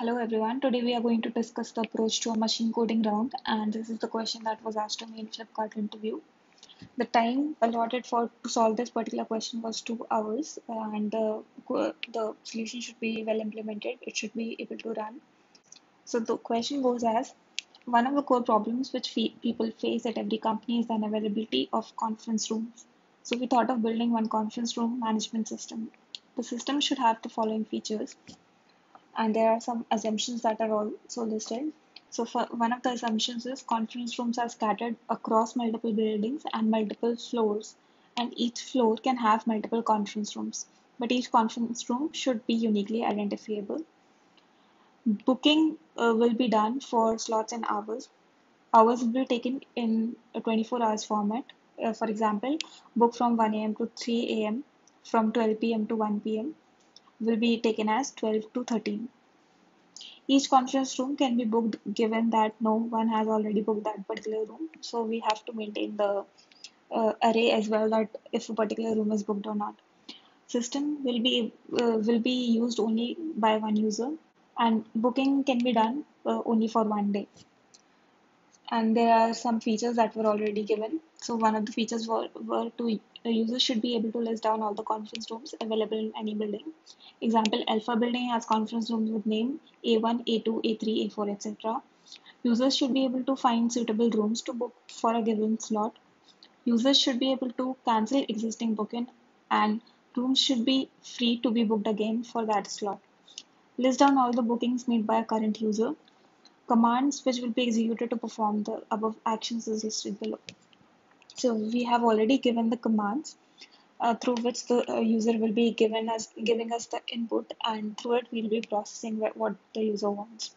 Hello everyone. Today we are going to discuss the approach to a machine coding round, and this is the question that was asked to me in Flipkart interview. The time allotted for to solve this particular question was 2 hours, and the solution should be well implemented. It should be able to run. So the question goes as one of the core problems which people face at every company is the unavailability of conference rooms. So we thought of building one conference room management system. The system should have the following features, and there are some assumptions that are also listed. So for one of the assumptions is conference rooms are scattered across multiple buildings and multiple floors, and each floor can have multiple conference rooms, but each conference room should be uniquely identifiable. Booking will be done for slots and hours. Hours will be taken in a 24 hours format. For example, book from 1 a.m. to 3 a.m., from 12 p.m. to 1 p.m. will be taken as 12 to 13. Each conference room can be booked given that no one has already booked that particular room. So we have to maintain the array as well, that if a particular room is booked or not. System will be used only by one user, and booking can be done only for 1 day. And there are some features that were already given. So one of the features were to users should be able to list down all the conference rooms available in any building. Example, Alpha building has conference rooms with name A1, A2, A3, A4, etc. Users should be able to find suitable rooms to book for a given slot. Users should be able to cancel existing booking, and rooms should be free to be booked again for that slot. List down all the bookings made by a current user. Commands which will be executed to perform the above actions is listed below. So we have already given the commands through which the user will be giving us the input, and through it we'll be processing what the user wants.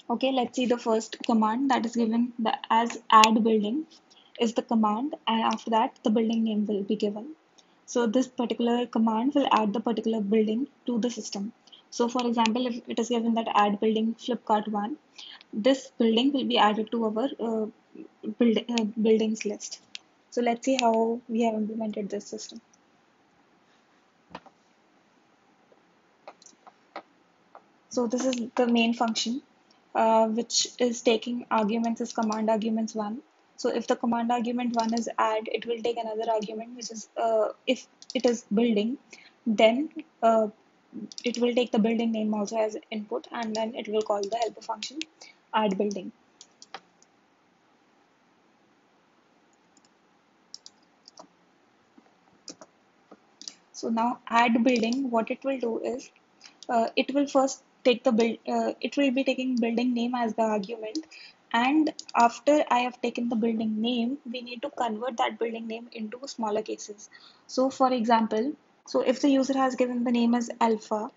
Okay, let's see the first command that is given. The as add building is the command, and after that the building name will be given. So this particular command will add the particular building to the system. So for example, if it is given that add building Flipkart 1, this building will be added to our buildings list. So let's see how we have implemented this system. So this is the main function, which is taking arguments as command arguments 1. So if the command argument 1 is add, it will take another argument, which is if it is building, then it will take the building name also as input, and then it will call the helper function add building. So now add building, what it will do is it will first take the it will be taking building name as the argument, and after I have taken the building name, we need to convert that building name into smaller cases. So for example, so if the user has given the name as alpha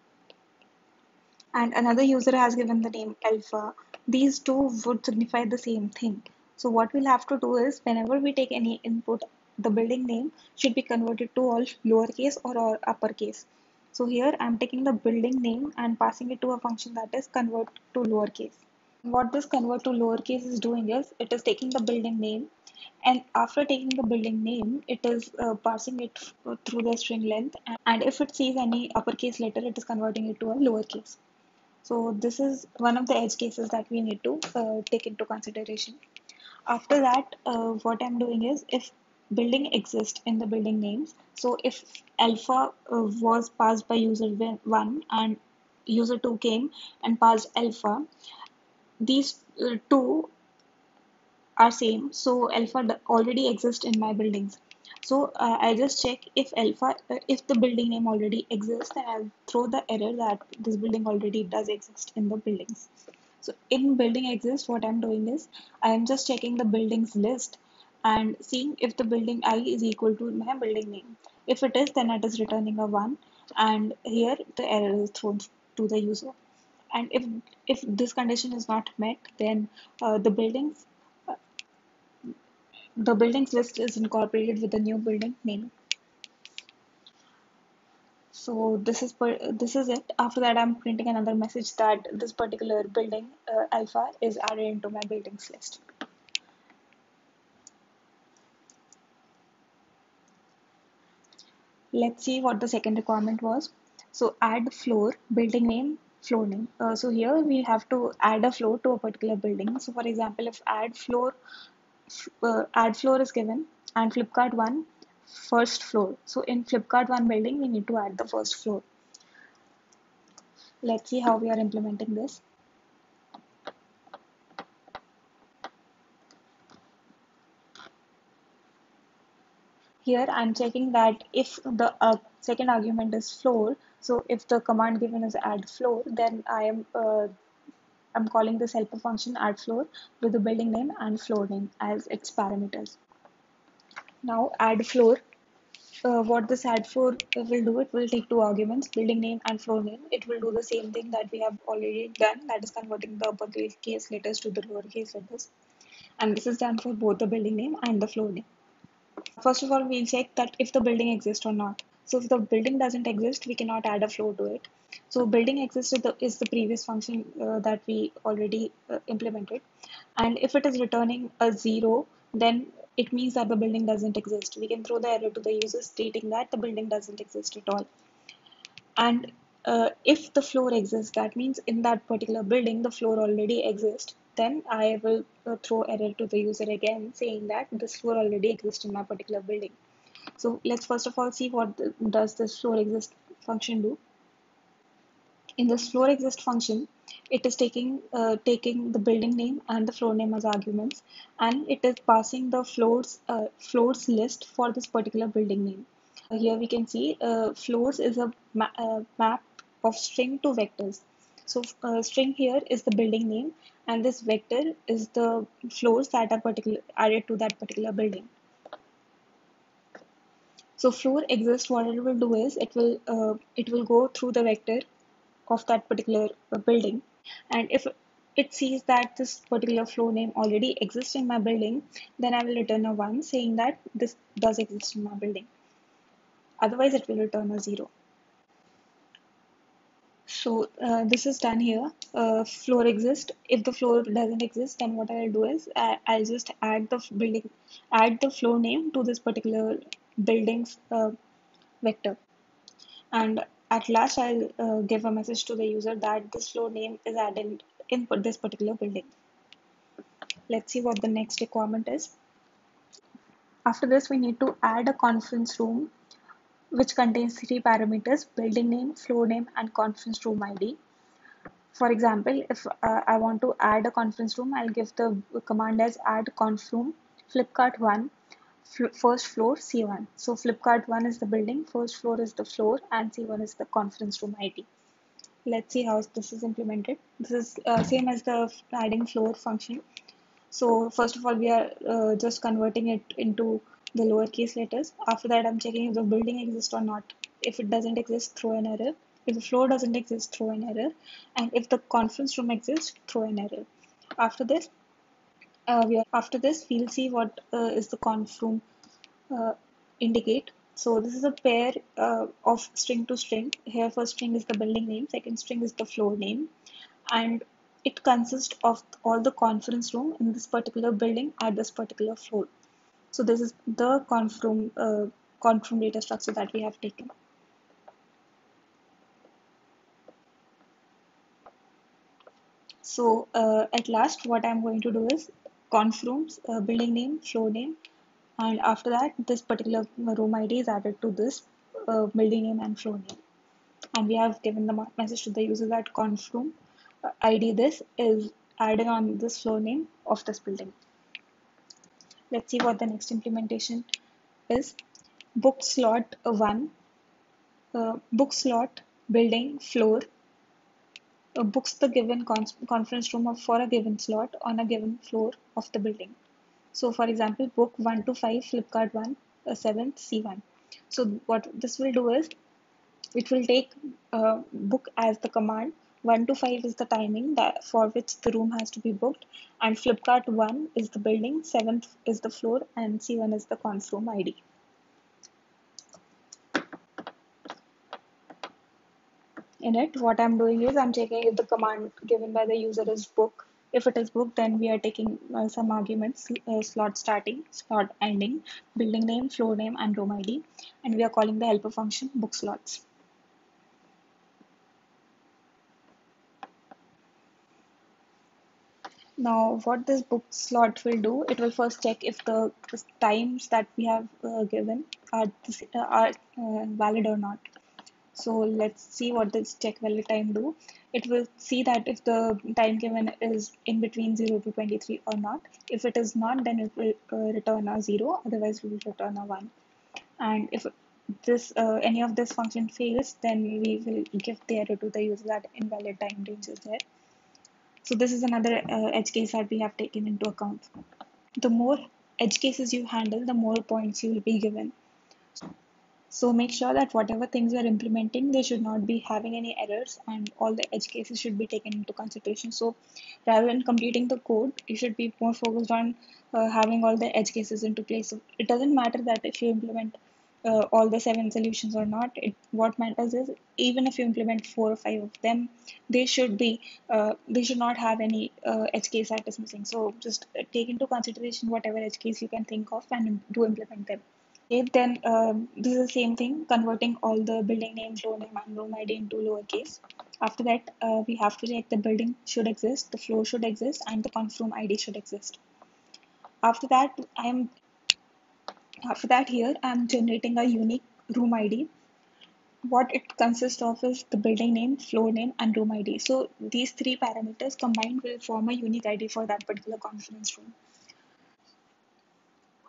and another user has given the name alpha, these two would signify the same thing. So what we'll have to do is whenever we take any input, the building name should be converted to all lowercase or all uppercase. So here I'm taking the building name and passing it to a function that is convert to lowercase. What this convert to lowercase is doing is it is taking the building name, and after taking the building name, it is parsing it through the string length, and if it sees any uppercase letter, it is converting it to a lowercase. So this is one of the edge cases that we need to take into consideration. After that, what I'm doing is if building exists in the building names, so if alpha was passed by user 1 and user 2 came and passed alpha, these two are same, so alpha already exists in my buildings. So I just check if alpha, if the building name already exists, then I'll throw the error that this building already does exist in the buildings. So in building exists, what I'm doing is I'm just checking the buildings list and seeing if the building I is equal to my building name. If it is, then it is returning a 1, and here the error is thrown to the user. And if this condition is not met, then the buildings list is incorporated with the new building name. So this is it. After that, I'm printing another message that this particular building alpha is added into my buildings list. Let's see what the second requirement was. So add floor building name floor name. So here we have to add a floor to a particular building. So for example, if add floor is given and Flipkart one first floor. So in Flipkart one building, we need to add the first floor. Let's see how we are implementing this. Here I'm checking that if the second argument is floor, so if the command given is add floor, then I'm calling this helper function add floor with the building name and floor name as its parameters. Now add floor. What this add floor will do, it will take two arguments, building name and floor name. It will do the same thing that we have already done, that is converting the uppercase letters to the lowercase letters. And this is done for both the building name and the floor name. First of all, we'll check that if the building exists or not. So if the building doesn't exist, we cannot add a floor to it. So building exists is the previous function that we already implemented. And if it is returning a zero, then it means that the building doesn't exist. We can throw the error to the user stating that the building doesn't exist at all. And if the floor exists, that means in that particular building, the floor already exists. Then I will throw error to the user again saying that this floor already exists in my particular building. So let's first of all see what does this floor exist function do. In this floor exist function, it is taking the building name and the floor name as arguments, and it is passing the floors list for this particular building name. Here we can see floors is a map of string to vectors. So string here is the building name, and this vector is the floors that are added to that particular building. So floor exists. What it will do is it will go through the vector of that particular building, and if it sees that this particular floor name already exists in my building, then I will return a 1 saying that this does exist in my building. Otherwise, it will return a 0. So this is done here. Floor exists. If the floor doesn't exist, then what I'll do is I'll just add the floor name to this particular building's vector. And at last, I'll give a message to the user that this floor name is added in this particular building. Let's see what the next requirement is. After this, we need to add a conference room which contains three parameters: building name, floor name, and conference room ID. For example, if I want to add a conference room, I'll give the command as add conf room Flipkart 1 first floor C1. So Flipkart 1 is the building, first floor is the floor, and C1 is the conference room ID. Let's see how this is implemented. This is same as the adding floor function. So first of all, we are just converting it into the lowercase letters. After that, I'm checking if the building exists or not. If it doesn't exist, throw an error. If the floor doesn't exist, throw an error. And if the conference room exists, throw an error. After this, we'll see what is the conf room uh, indicate. So this is a pair of string to string. Here first string is the building name, second string is the floor name, and it consists of all the conference room in this particular building at this particular floor. So this is the conf room data structure that we have taken. So at last, what I'm going to do is conf rooms, building name, floor name, and after that, this particular room ID is added to this building name and floor name. And we have given the message to the user that conf room ID this is added on this floor name of this building. Let's see what the next implementation is. Book slot 1, book slot building floor books the given conference room for a given slot on a given floor of the building. So for example, book 1 to 5, Flipkart 1, 7th C1. So what this will do is it will take book as the command. 1 to 5 is the timing that for which the room has to be booked, and Flipkart 1 is the building, 7th is the floor, and C1 is the conf room ID. In it, what I'm doing is I'm checking if the command given by the user is book. If it is book, then we are taking some arguments, slot starting, slot ending, building name, floor name, and room ID, and we are calling the helper function book slots. Now, what this book slot will do, it will first check if the times that we have given are valid or not. So let's see what this check valid time do. It will see that if the time given is in between 0 to 23 or not. If it is not, then it will return a 0, otherwise we will return a 1. And if this any of this function fails, then we will give the error to the user that invalid time range is there. So this is another edge case that we have taken into account. The more edge cases you handle, the more points you will be given. So make sure that whatever things you are implementing, they should not be having any errors, and all the edge cases should be taken into consideration. So rather than completing the code, you should be more focused on having all the edge cases into place. So it doesn't matter that if you implement all the 7 solutions or not. What matters is even if you implement 4 or 5 of them, they should not have any edge case that is missing. So just take into consideration whatever edge case you can think of and do implement them. Okay, then this is the same thing, converting all the building name, floor name, and room ID into lowercase. After that, we have to check the building should exist, the floor should exist, and the conf room ID should exist. After that, here I'm generating a unique room ID. What it consists of is the building name, floor name, and room ID. So these three parameters combined will form a unique ID for that particular conference room.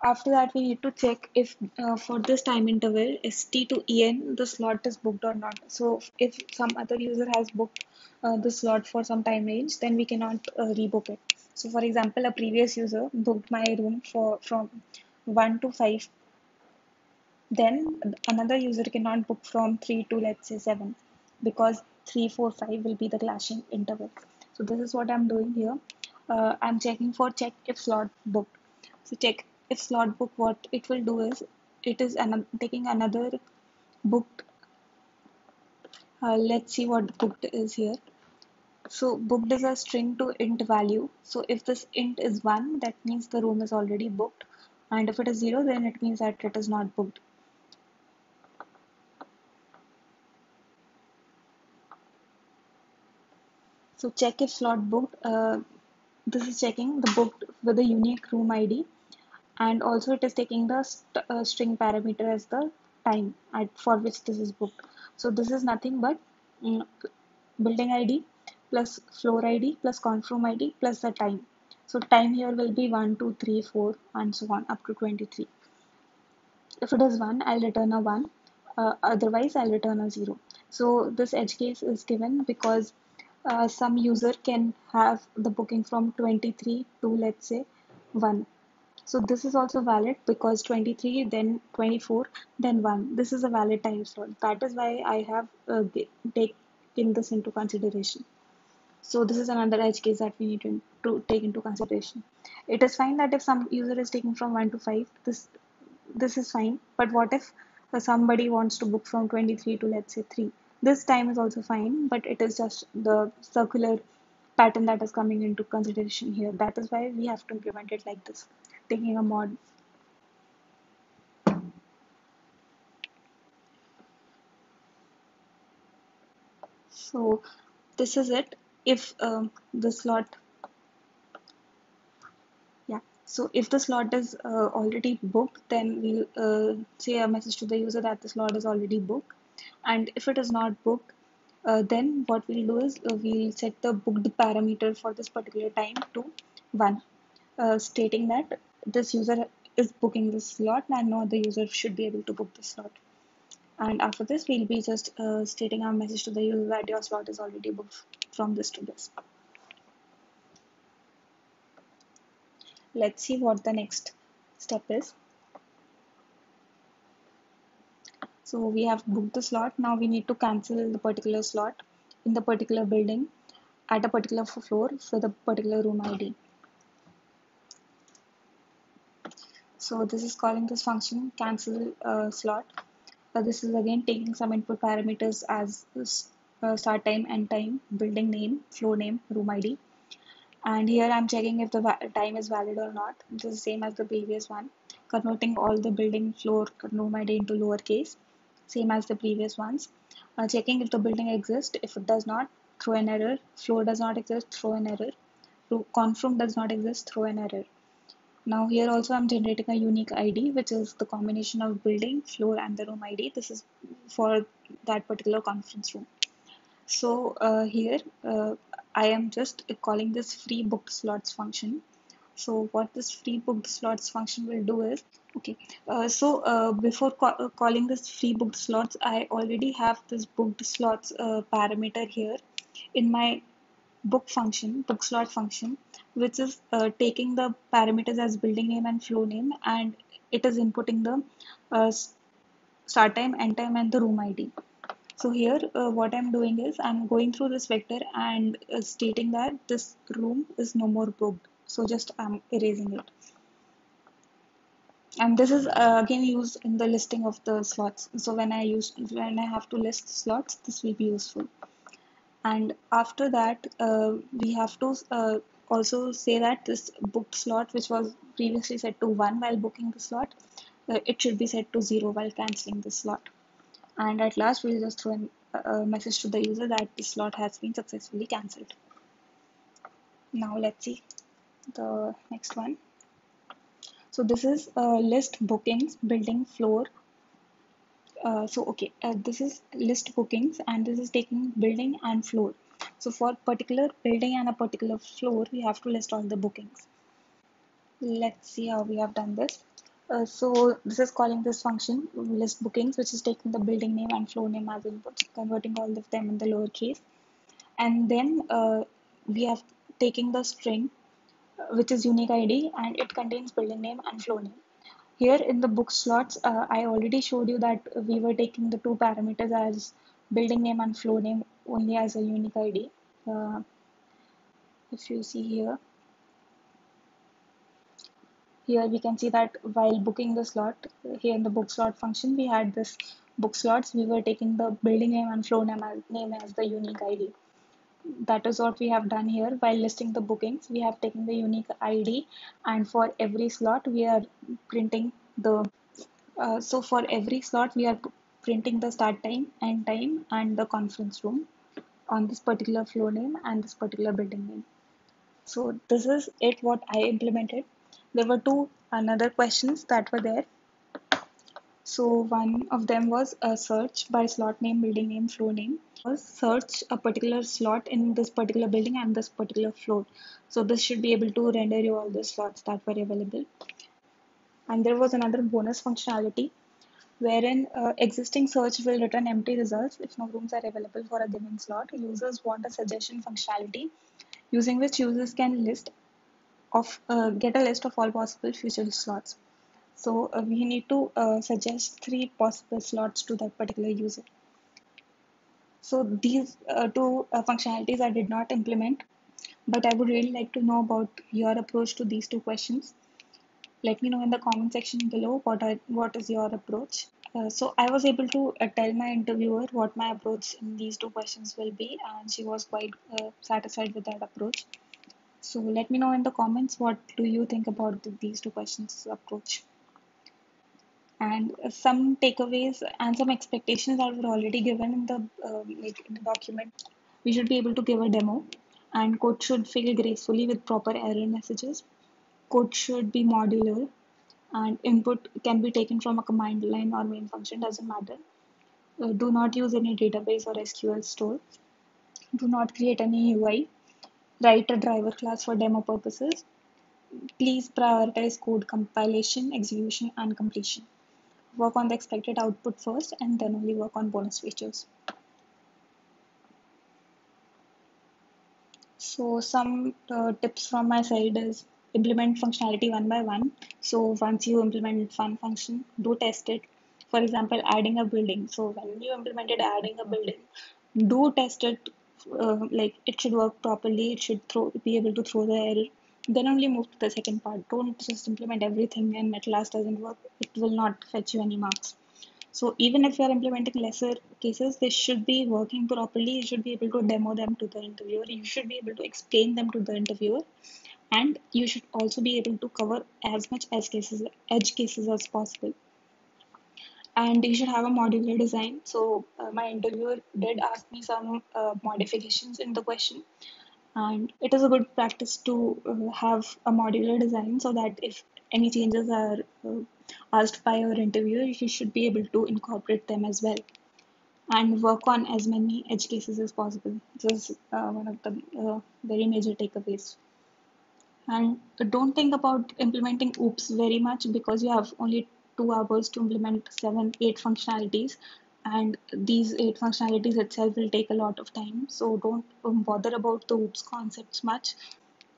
After that, we need to check if for this time interval, ST to EN, the slot is booked or not. So if some other user has booked the slot for some time range, then we cannot rebook it. So for example, a previous user booked my room from 1 to 5. Then another user cannot book from 3 to let's say 7 because 3, 4, 5 will be the clashing interval. So this is what I'm doing here. I'm checking for check if slot booked. So check if slot book, what it will do is it is taking another booked. Let's see what booked is here. So booked is a string to int value. So if this int is 1, that means the room is already booked. And if it is 0, then it means that it is not booked. So check if slot booked. This is checking the booked with a unique room ID, and also it is taking the string parameter as the time for which this is booked. So this is nothing but mm, building ID plus floor ID plus conf room ID plus the time. So time here will be 1, 2, 3, 4, and so on up to 23. If it is 1, I'll return a 1. Otherwise, I'll return a 0. So this edge case is given because some user can have the booking from 23 to let's say 1. So this is also valid because 23, then 24, then 1. This is a valid time slot. That is why I have taken this into consideration. So this is another edge case that we need to take into consideration. It is fine that if some user is taking from 1 to 5, this is fine. But what if somebody wants to book from 23 to let's say 3? This time is also fine, but it is just the circular pattern that is coming into consideration here. That is why we have to implement it like this, taking a mod. So this is it. If the slot, yeah. So if the slot is already booked, then we'll say a message to the user that the slot is already booked. And if it is not booked, then what we'll do is we'll set the booked parameter for this particular time to 1, stating that this user is booking this slot and no other user should be able to book this slot. And after this, we'll be just stating our message to the user that your slot is already booked from this to this. Let's see what the next step is. So we have booked the slot. Now we need to cancel the particular slot in the particular building at a particular floor for the particular room ID. So this is calling this function cancel slot. This is again taking some input parameters as start time, end time, building name, floor name, room ID. And here I'm checking if the time is valid or not. This is the same as the previous one. Converting all the building, floor, room ID into lowercase, same as the previous ones. Checking if the building exists. If it does not, throw an error. Floor does not exist, throw an error. confirm does not exist, throw an error. Now here also I'm generating a unique ID, which is the combination of building, floor, and the room ID. This is for that particular conference room. So here I am just calling this free booked slots function. So what this free booked slots function will do is, okay, before calling this free booked slots, I already have this booked slots parameter here in my book slot function, which is taking the parameters as building name and flow name, and it is inputting the start time, end time, and the room ID. So here, what I'm doing is I'm going through this vector and stating that this room is no more booked. So just I'm erasing it. And this is again used in the listing of the slots. So when I have to list slots, this will be useful. And after that, we have to also say that this booked slot, which was previously set to 1 while booking the slot, it should be set to 0 while cancelling the slot. And at last, we'll just throw a message to the user that the slot has been successfully cancelled. Now let's see the next one. So this is list bookings, building floor. This is list bookings and this is taking building and floor. So for particular building and a particular floor, we have to list all the bookings. Let's see how we have done this. So this is calling this function list bookings, which is taking the building name and floor name as inputs, converting all of them in the lowercase. And then we have taking the string, which is unique ID, and it contains building name and floor name. Here in the book slots, I already showed you that we were taking the two parameters as building name and floor name only as a unique ID. If you see here, we can see that while booking the slot, here in the book slot function, we had this book slots. We were taking the building name and floor name as the unique ID. That is what we have done here. While listing the bookings, we have taken the unique ID, and for every slot, we are printing the so for every slot, we are printing the start time, end time, and the conference room on this particular floor name and this particular building name. So this is it what I implemented. There were two another questions that were there. So one of them was a search by slot name, building name, floor name. Was search a particular slot in this particular building and this particular floor. So this should be able to render you all the slots that were available. And there was another bonus functionality wherein existing search will return empty results if no rooms are available for a given slot. Users want a suggestion functionality using which users can get a list of all possible future slots. So we need to suggest 3 possible slots to that particular user. So these two functionalities I did not implement, but I would really like to know about your approach to these two questions. Let me know in the comment section below what is your approach. So I was able to tell my interviewer what my approach in these two questions will be, and she was quite satisfied with that approach. So let me know in the comments what do you think about these two questions approach. And some takeaways and some expectations that were already given in the document. We should be able to give a demo, and code should fail gracefully with proper error messages. Code should be modular, and input can be taken from a command line or main function, doesn't matter. Do not use any database or SQL store. Do not create any UI. Write a driver class for demo purposes. Please prioritize code compilation, execution, and completion. Work on the expected output first and then only work on bonus features. So some tips from my side is implement functionality one by one. So once you implement one function, do test it. For example, adding a building. So when you implemented adding a building, do test it. Like it should work properly. It should be able to throw the error. Then only move to the second part. Don't just implement everything and at last doesn't work. It will not fetch you any marks. So even if you are implementing lesser cases, they should be working properly. You should be able to demo them to the interviewer. You should be able to explain them to the interviewer. And you should also be able to cover as much edge cases as possible. And you should have a modular design. So my interviewer did ask me some modifications in the question. And it is a good practice to have a modular design so that if any changes are asked by your interviewer, you should be able to incorporate them as well and work on as many edge cases as possible. This is one of the very major takeaways. And don't think about implementing OOPS very much because you have only 2 hours to implement 8 functionalities. And these 8 functionalities itself will take a lot of time. So don't bother about the OOPS concepts much.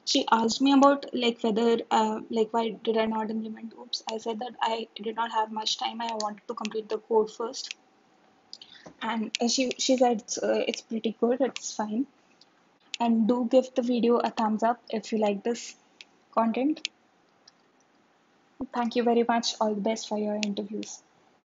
She asked me about like whether like why did I not implement OOPS. I said that I did not have much time. I wanted to complete the code first, and she said it's pretty good. It's fine. And do give the video a thumbs up if you like this content. Thank you very much. All the best for your interviews.